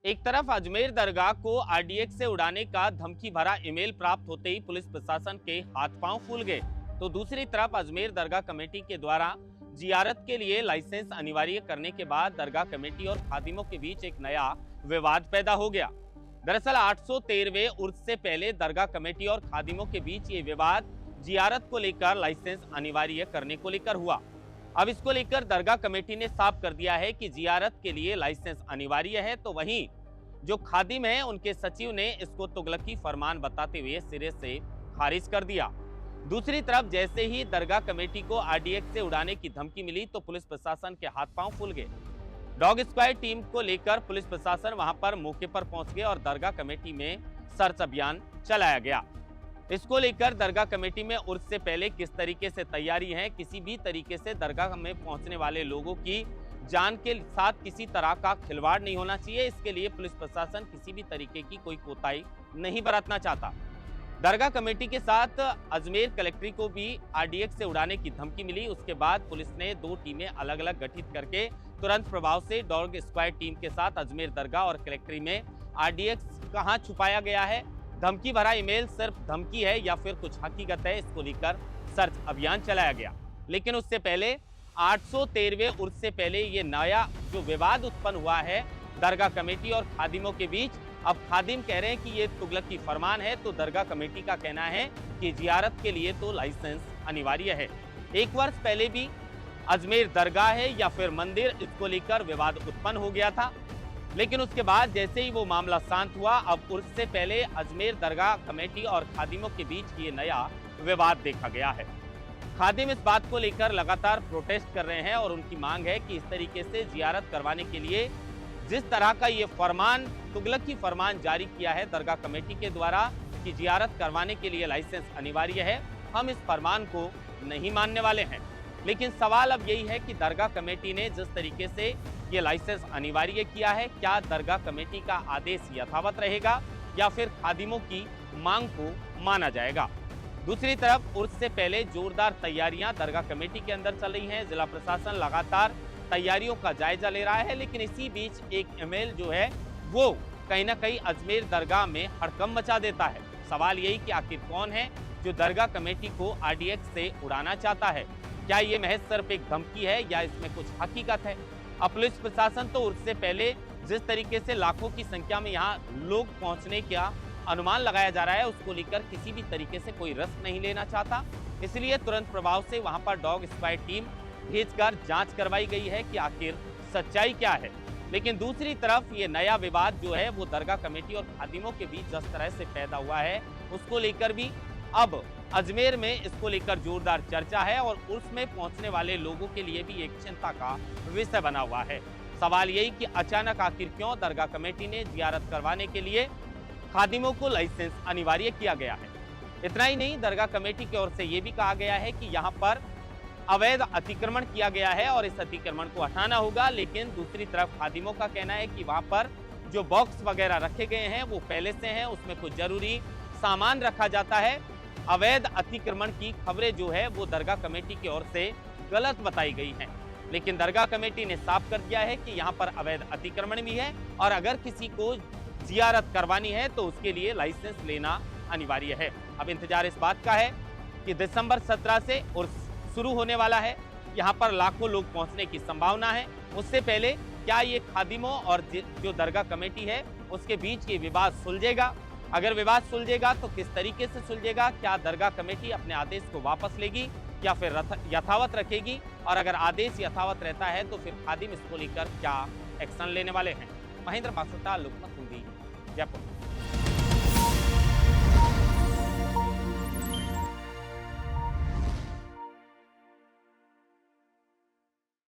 एक तरफ अजमेर दरगाह को आरडीएक्स से उड़ाने का धमकी भरा ईमेल प्राप्त होते ही पुलिस प्रशासन के हाथ पांव फूल गए, तो दूसरी तरफ अजमेर दरगाह कमेटी के द्वारा जियारत के लिए लाइसेंस अनिवार्य करने के बाद दरगाह कमेटी और खादिमों के बीच एक नया विवाद पैदा हो गया। दरअसल 813वें उर्स से पहले दरगाह कमेटी और खादिमों के बीच ये विवाद जियारत को लेकर लाइसेंस अनिवार्य करने को लेकर हुआ। अब इसको लेकर दरगाह कमेटी ने साफ कर दिया है कि जियारत के लिए लाइसेंस अनिवार्य है, तो वहीं जो खादिम है उनके सचिव ने इसको तुगलकी फरमान बताते हुए सिरे से खारिज कर दिया। दूसरी तरफ जैसे ही दरगाह कमेटी को आरडीएक्स से उड़ाने की धमकी मिली तो पुलिस प्रशासन के हाथ पांव फूल गए। डॉग स्क्वाड टीम को लेकर पुलिस प्रशासन वहां पर मौके पर पहुंच गए और दरगाह कमेटी में सर्च अभियान चलाया गया। इसको लेकर दरगाह कमेटी में उर्स से पहले किस तरीके से तैयारी है, किसी भी तरीके से दरगाह में पहुंचने वाले लोगों की जान के साथ किसी तरह का खिलवाड़ नहीं होना चाहिए। इसके लिए पुलिस प्रशासन किसी भी तरीके की कोई कोताही नहीं बरतना चाहता। दरगाह कमेटी के साथ अजमेर कलेक्ट्रेट को भी आरडीएक्स से उड़ाने की धमकी मिली। उसके बाद पुलिस ने 2 टीमें अलग अलग गठित करके तुरंत प्रभाव से डॉग स्क्वाड टीम के साथ अजमेर दरगाह और कलेक्ट्रेट में आरडीएक्स कहां छुपाया गया है, धमकी भरा ईमेल सिर्फ धमकी है या फिर कुछ हकीकत है, इसको लेकर सर्च अभियान चलाया गया। लेकिन उससे पहले 813वें उर्स से पहले ये नया जो विवाद उत्पन्न हुआ है दरगाह कमेटी और खादिमों के बीच। अब खादिम कह रहे हैं कि ये तुगलकी फरमान है, तो दरगाह कमेटी का कहना है कि जियारत के लिए तो लाइसेंस अनिवार्य है। 1 वर्ष पहले भी अजमेर दरगाह है या फिर मंदिर, इसको लेकर विवाद उत्पन्न हो गया था। लेकिन उसके बाद जैसे ही वो मामला शांत हुआ, अब उर्स से पहले अजमेर दरगाह कमेटी और खादिमों के बीच ये नया विवाद देखा गया है। खादिम इस बात को लेकर लगातार प्रोटेस्ट कर रहे हैं और उनकी मांग है कि इस तरीके से जियारत करवाने के लिए जिस तरह का ये फरमान, तुगलकी फरमान जारी किया है दरगाह कमेटी के द्वारा कि जियारत करवाने के लिए लाइसेंस अनिवार्य है, हम इस फरमान को नहीं मानने वाले हैं। लेकिन सवाल अब यही है कि दरगाह कमेटी ने जिस तरीके से ये लाइसेंस अनिवार्य किया है, क्या दरगाह कमेटी का आदेश यथावत रहेगा या फिर खादिमों की मांग को माना जाएगा। दूसरी तरफ उर्स से पहले जोरदार तैयारियां दरगाह कमेटी के अंदर चल रही हैं। जिला प्रशासन लगातार तैयारियों का जायजा ले रहा है, लेकिन इसी बीच एक ईमेल जो है वो कहीं ना कहीं अजमेर दरगाह में हड़कंप मचा देता है। सवाल यही कि आखिर कौन है जो दरगाह कमेटी को आरडीएक्स से उड़ाना चाहता है, क्या ये महज सिर्फ एक धमकी है या इसमें कुछ हकीकत है। अब पुलिस प्रशासन तो उर्स से पहले जिस तरीके से लाखों की संख्या में यहाँ लोग पहुंचने का अनुमान लगाया जा रहा है, उसको लेकर किसी भी तरीके से कोई रिस्क नहीं लेना चाहता, इसलिए तुरंत प्रभाव से वहां पर डॉग स्क्वाड टीम भेजकर जांच करवाई गई है कि आखिर सच्चाई क्या है। लेकिन दूसरी तरफ ये नया विवाद जो है वो दरगाह कमेटी और खादिमों के बीच जिस तरह से पैदा हुआ है, उसको लेकर भी अब अजमेर में इसको लेकर जोरदार चर्चा है और उसमें पहुंचने वाले लोगों के लिए भी एक चिंता का विषय बना हुआ है। सवाल यही कि अचानक आखिर क्यों दरगाह कमेटी ने जियारत करवाने के लिए खादिमों को लाइसेंस अनिवार्य किया गया है। इतना ही नहीं, दरगाह कमेटी की ओर से यह भी कहा गया है कि यहाँ पर अवैध अतिक्रमण किया गया है और इस अतिक्रमण को हटाना होगा। लेकिन दूसरी तरफ खादिमों का कहना है कि वहां पर जो बॉक्स वगैरह रखे गए हैं वो पहले से हैं, उसमें कुछ जरूरी सामान रखा जाता है। अवैध अतिक्रमण की खबरें जो है वो दरगाह कमेटी की ओर से गलत बताई गई हैं। लेकिन दरगाह कमेटी ने साफ कर दिया है कि यहाँ पर अवैध अतिक्रमण भी है और अगर किसी को जियारत करवानी है तो उसके लिए लाइसेंस लेना अनिवार्य है। अब इंतजार इस बात का है कि दिसंबर 17 से उर्स शुरू होने वाला है, यहाँ पर लाखों लोग पहुंचने की संभावना है। उससे पहले क्या ये खादिमों और जो दरगाह कमेटी है उसके बीच ये विवाद सुलझेगा? अगर विवाद सुलझेगा तो किस तरीके से सुलझेगा? क्या दरगाह कमेटी अपने आदेश को वापस लेगी या फिर यथावत रखेगी? और अगर आदेश यथावत रहता है तो फिर खादिम इसको लेकर क्या एक्शन लेने वाले हैं? महेंद्र मासुता, लोकमत हिंदी, जयपुर।